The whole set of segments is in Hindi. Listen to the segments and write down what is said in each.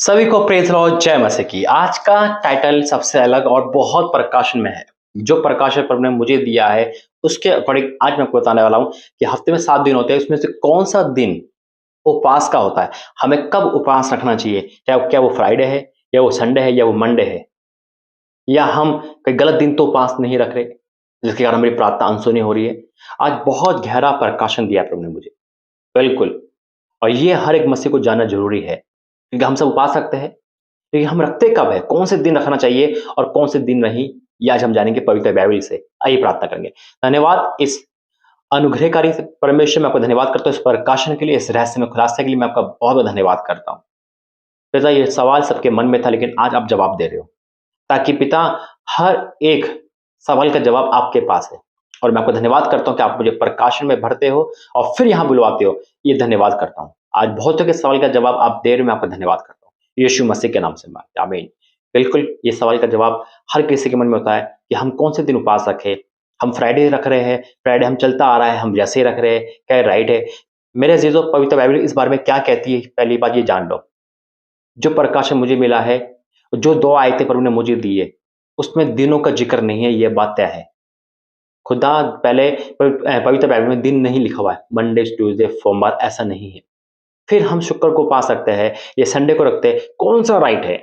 सभी को प्रेज लॉर्ड जय मसीह की। आज का टाइटल सबसे अलग और बहुत प्रकाशन में है। जो प्रकाशन पर ने मुझे दिया है उसके अकॉर्डिंग आज मैं आपको बताने वाला हूं कि हफ्ते में 7 दिन होते हैं, उसमें से कौन सा दिन उपवास का होता है, हमें कब उपवास रखना चाहिए, चाहे क्या वो फ्राइडे है या वो संडे है या वो मंडे है, या हम कोई गलत दिन तो उपवास नहीं रख रहे जिसके कारण मेरी प्रार्थना अनसुनी हो रही है। आज बहुत गहरा प्रकाशन दिया प्रभु ने मुझे, बिल्कुल। और ये हर एक मसीह को जानना जरूरी है क्योंकि हम सब उपवास रखते हैं, लेकिन हम रखते कब है, कौन से दिन रखना चाहिए और कौन से दिन नहीं, ये आज हम जानेंगे पवित्र बाइबल से। आइए प्रार्थना करेंगे। धन्यवाद इस अनुग्रहकारी से परमेश्वर, मैं आपको धन्यवाद करता हूँ इस प्रकाशन के लिए, इस रहस्य में खुलासे के लिए मैं आपका बहुत बहुत धन्यवाद करता हूँ। पिता, ये सवाल सबके मन में था लेकिन आज आप जवाब दे रहे हो, ताकि पिता हर एक सवाल का जवाब आपके पास है। और मैं आपको धन्यवाद करता हूँ कि आप मुझे प्रकाशन में भरते हो और फिर यहाँ बुलवाते हो। ये धन्यवाद करता हूँ। आज बहुतों के सवाल का जवाब आप दे रहे हो, मैं आपका धन्यवाद करता हूँ यीशु मसीह के नाम से मांगते हैं, आमीन। बिल्कुल, ये सवाल का जवाब हर किसी के मन में होता है कि हम कौन से दिन उपवास रखें। हम फ्राइडे रख रहे हैं, फ्राइडे हम चलता आ रहा है, हम जैसे ही रख रहे हैं, क्या राइट है? मेरे अजीजों, पवित्र बाइबल इस बारे में क्या कहती है, पहली बात ये जान लो। जो प्रकाशन मुझे मिला है, जो 2 आयतें प्रभु ने मुझे दी है, उसमें दिनों का जिक्र नहीं है, ये बात तय है। खुदा पहले पवित्र बाइबल में दिन नहीं लिखा हुआ है, मंडे ट्यूसडे सोमवार ऐसा नहीं है। फिर हम शुक्र को पा सकते हैं या संडे को रखते हैं, कौन सा राइट है?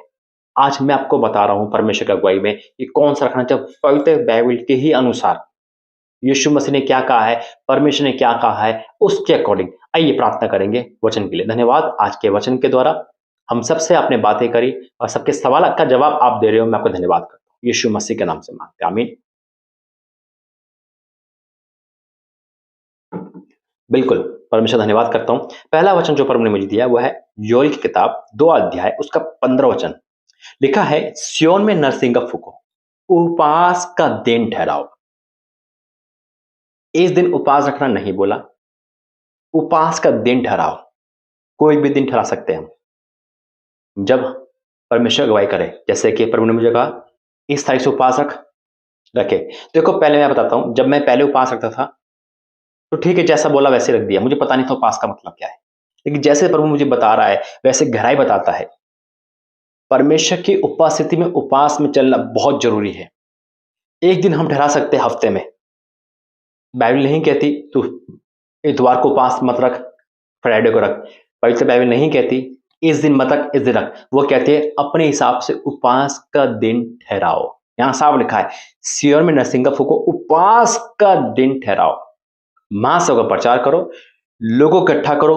आज मैं आपको बता रहा हूं परमेश्वर की अगुवाई में कि कौन सा रखना चाहिए पवित्र बाइबल के ही अनुसार। यीशु मसीह ने क्या कहा है, परमेश्वर ने क्या कहा है, उसके अकॉर्डिंग आइए प्रार्थना करेंगे वचन के लिए। धन्यवाद आज के वचन के द्वारा हम सबसे आपने बातें करी और सबके सवाल का जवाब आप दे रहे हो, मैं आपको धन्यवाद करता हूँ यीशु मसीह के नाम से मांगते हैं, आमीन। बिल्कुल, परमेश्वर धन्यवाद करता हूँ। पहला वचन जो प्रभु ने मुझे दिया वो है योएल की किताब 2 अध्याय उसका 15 वचन। लिखा है, सिय्योन में नरसिंगा फूको, उपवास का दिन ठहराओ। इस दिन उपवास रखना नहीं बोला, उपवास का दिन ठहराओ। कोई भी दिन ठहरा सकते हैं हम, जब परमेश्वर अगुवाई करे। जैसे कि प्रभु ने मुझे कहा इस तारीख से उपवास रखे। देखो, पहले मैं बताता हूँ, जब मैं पहले उपवास रखता था तो ठीक है, जैसा बोला वैसे रख दिया, मुझे पता नहीं था उपवास का मतलब क्या है। लेकिन जैसे प्रभु मुझे बता रहा है वैसे गहराई बताता है। परमेश्वर की उपस्थिति में उपवास में चलना बहुत जरूरी है। एक दिन हम ठहरा सकते हैं हफ्ते में, बाइबल नहीं कहती तू इतवार को उपवास मत रख, फ्राइडे को रख। पवित्र बाइबल नहीं कहती इस दिन मत रख, इस दिन रख। वो कहते हैं अपने हिसाब से उपवास का दिन ठहराओ। यहां साफ लिखा है, सिय्योन में नरसिंगा फूको, उपवास का दिन ठहराओ। महासभा का प्रचार करो, लोगों को इकट्ठा करो,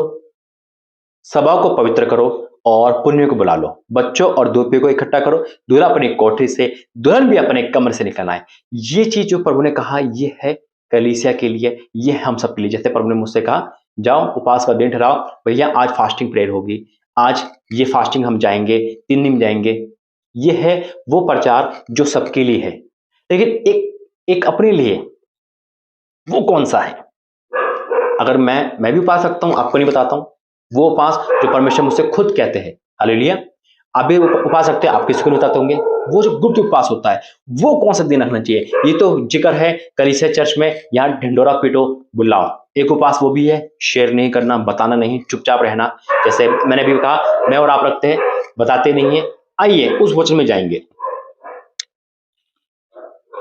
सभा को पवित्र करो और पुण्य को बुला लो। बच्चों और दोपहियों को इकट्ठा करो, दूल्हा अपनी कोठरी से, दुल्हन भी अपने कमरे से निकलना है। ये चीज जो प्रभु ने कहा, ये है कलीसिया के लिए, ये हम सब के लिए। जैसे प्रभु ने मुझसे कहा जाओ उपवास का दिन ठहराओ, भैया आज फास्टिंग प्रेयर होगी, आज ये फास्टिंग हम जाएंगे, 3 दिन जाएंगे। ये है वो प्रचार जो सबके लिए है। लेकिन एक अपने लिए वो कौन सा है? अगर मैं भी उपवास रखता हूं, आपको नहीं बताता हूं। वो उपवास जो परमेश्वर मुझसे खुद कहते हैं, हालेलुया। आप भी उपवास रखते हैं, आप किसी को नहीं बताते होंगे। वो जो गुप्त उपवास होता है, वो कौन सा दिन रखना चाहिए? ये तो जिक्र है कलीसिया चर्च में, यहाँ ढिंडोरा पीटो बुलाओ। एक उपवास वो भी है, शेयर नहीं करना, बताना नहीं, चुपचाप रहना। जैसे मैंने भी कहा, मैं और आप रखते हैं, बताते नहीं है। आइए उस वचन में जाएंगे।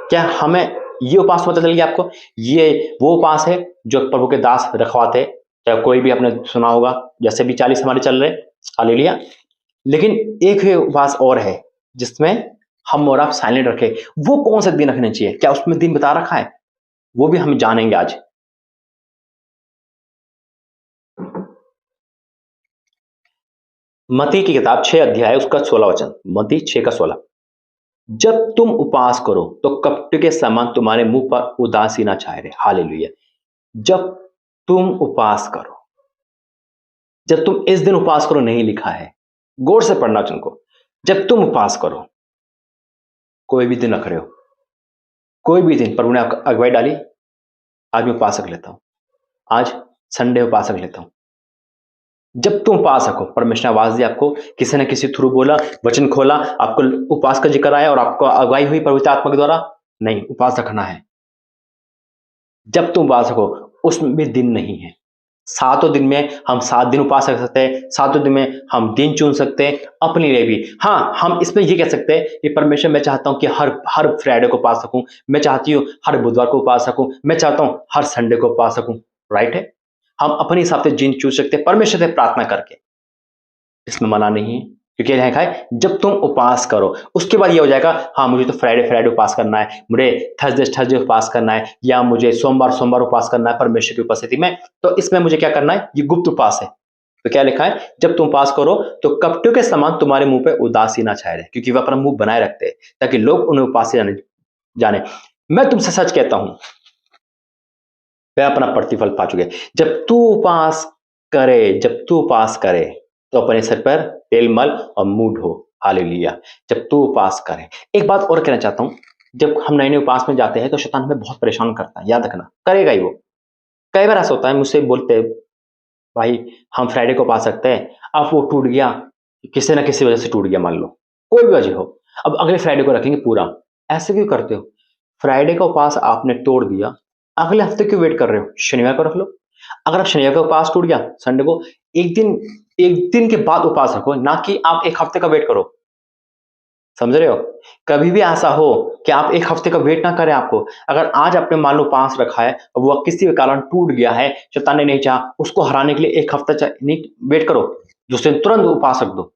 क्या हमें ये उपवास पता चल गया आपको? ये वो उपवास है जो प्रभु के दास रखवाते हैं, चाहे कोई भी आपने सुना होगा, जैसे भी 40 हमारे चल रहे, हालेलुया। लेकिन एक है उपवास और है जिसमें हम और आप साइलेंट रखे। वो कौन से दिन रखने चाहिए? क्या उसमें दिन बता रखा है? वो भी हम जानेंगे आज। मत्ती की किताब 6 अध्याय उसका 16 वचन। मत्ती 6 का 16। जब तुम उपवास करो तो कपट के समान तुम्हारे मुंह पर उदासी ना छाए रहे। हालेलुया। जब तुम उपवास करो, जब तुम इस दिन उपवास करो नहीं लिखा है, गौर से पढ़ना वचन को। जब तुम उपवास करो, कोई भी दिन रख रहे हो, कोई भी दिन प्रभु ने अगुवाई डाली, आज मैं उपवास रख लेता हूं, आज संडे उपवास रख लेता हूं। जब तुम उपवास रखो, परमेश्वर ने आवाज दी आपको, किसी न किसी थ्रू बोला, वचन खोला, आपको उपवास का जिक्र आया और आपको अगुवाई हुई पवित्र आत्मा के द्वारा, नहीं उपवास रखना है। जब तुम उपवास रखो, उसमें भी दिन नहीं है। सातों दिन में हम 7 दिन उपवास रख सकते हैं, सातों दिन में हम दिन चुन सकते हैं अपने लिए भी। हाँ, हम इसमें ये कह सकते हैं कि परमेश्वर मैं चाहता हूँ कि हर हर फ्राइडे को उपवास रखूँ, मैं चाहती हूँ हर बुधवार को उपवास रखूँ, मैं चाहता हूँ हर संडे को उपवास रखूँ, राइट है? हम अपने हिसाब से दिन चुन सकते हैं परमेश्वर से प्रार्थना करके। इसमें मना नहीं है, क्योंकि लिखा है जब तुम उपवास करो, उसके बाद ये हो जाएगा हाँ मुझे तो फ्राइडे फ्राइडे उपवास करना है, मुझे थर्सडे थर्सडे उपवास करना है, या मुझे सोमवार सोमवार उपवास करना है परमेश्वर की उपस्थिति में। तो इसमें मुझे क्या करना है, ये गुप्त उपवास है। तो क्या लिखा है, जब तुम उपवास करो तो कपटियों के समान तुम्हारे मुंह पे उदासी ना छाए रहे, क्योंकि वह अपना मुंह बनाए रखते हैं ताकि लोग उन्हें उपवास से जाने। मैं तुमसे सच कहता हूं, वह अपना प्रतिफल पा चुके। जब तू उपवास करे तो अपने सिर पर तेल मल और मुंह धो। हालेलुया। जब तू उपवास करे, एक बात और कहना चाहता हूं, जब हम नए नए उपवास में जाते हैं तो शैतान हमें बहुत परेशान करता है, याद रखना करेगा ही वो। कई बार ऐसा होता है, मुझसे बोलते हैं भाई हम फ्राइडे को पा सकते हैं, अब वो टूट गया, किसी ना किसी वजह से टूट गया, मान लो कोई भी वजह हो, अब अगले फ्राइडे को रखेंगे पूरा। ऐसे क्यों करते हो? फ्राइडे का उपवास आपने तोड़ दिया, अगले हफ्ते क्यों वेट कर रहे हो? शनिवार को रख लो। अगर आप शनिवार का उपवास टूट गया, संडे को एक दिन के बाद उपवास रखो, ना कि आप एक हफ्ते का वेट करो। समझ रहे हो? कभी भी ऐसा हो कि आप एक हफ्ते का वेट ना करें आपको। अगर आज आपने मान लो उपवास रखा है, वो किसी भी कारण टूट गया है, शैतान ने नहीं चाहा, उसको हराने के लिए एक हफ्ता नहीं वेट करो, दूसरे दिन तुरंत उपवास रख दो।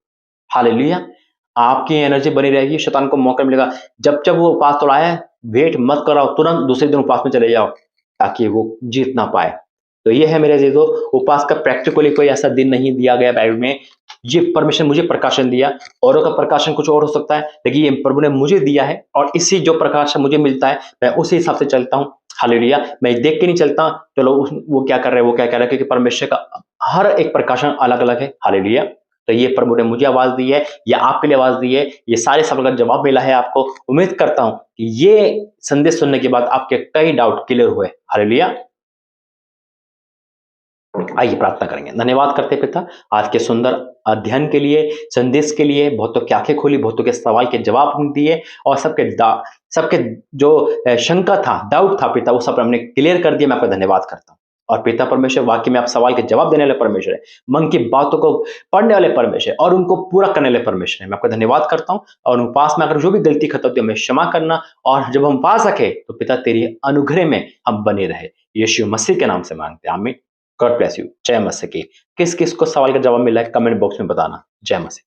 हालेलुया। आपकी एनर्जी बनी रहेगी, शैतान को मौका मिलेगा। जब जब वो उपवास तोड़ा है, वेट मत कराओ, तुरंत दूसरे दिन उपवास में चले जाओ ताकि वो जीत ना पाए। तो ये है मेरे अजीजों, उपवास का प्रैक्टिकली कोई ऐसा दिन नहीं दिया गया बाइबल में। ये परमेश्वर मुझे प्रकाशन दिया, औरों का प्रकाशन कुछ और हो सकता है, लेकिन ये प्रभु ने मुझे दिया है, और इसी जो प्रकाशन मुझे मिलता है मैं उसी हिसाब से चलता हूँ। हालेलुया। मैं देख के नहीं चलता चलो वो क्या कर रहे हैं वो क्या कर रहे हैं, क्योंकि परमेश्वर का हर एक प्रकाशन अलग अलग है। हालेलुया। तो ये प्रभु ने मुझे आवाज दी है, या आपके लिए आवाज दी है, ये सारे सवाल का जवाब मिला है आपको। उम्मीद करता हूं कि ये संदेश सुनने के बाद आपके कई डाउट क्लियर हुए। हालेलुया। आइए प्रार्थना करेंगे। धन्यवाद करते पिता आज के सुंदर अध्ययन के लिए, संदेश के लिए। बहुतों की आंखें खोली, बहुतों के सवाल के जवाब हमने दिए, और सबके जो शंका था, डाउट था पिता, वो सब हमने क्लियर कर दिया। मैं आपका धन्यवाद करता हूँ। और पिता परमेश्वर, वाकई में आप सवाल के जवाब देने वाले परमेश्वर है, मन की बातों को पढ़ने वाले परमेश्वर है, और उनको पूरा करने वाले परमेश्वर है। मैं आपका धन्यवाद करता हूँ, और उपवास में अगर जो भी गलती खत्म होती है हमें क्षमा करना, और जब हम पा सके तो पिता तेरी अनुग्रह में हम बने रहे। यीशु मसीह के नाम से मांगते हैं, आमीन। God bless you. जय मसीह की। किस किस को सवाल का जवाब मिला है कमेंट बॉक्स में बताना। जय मसीह।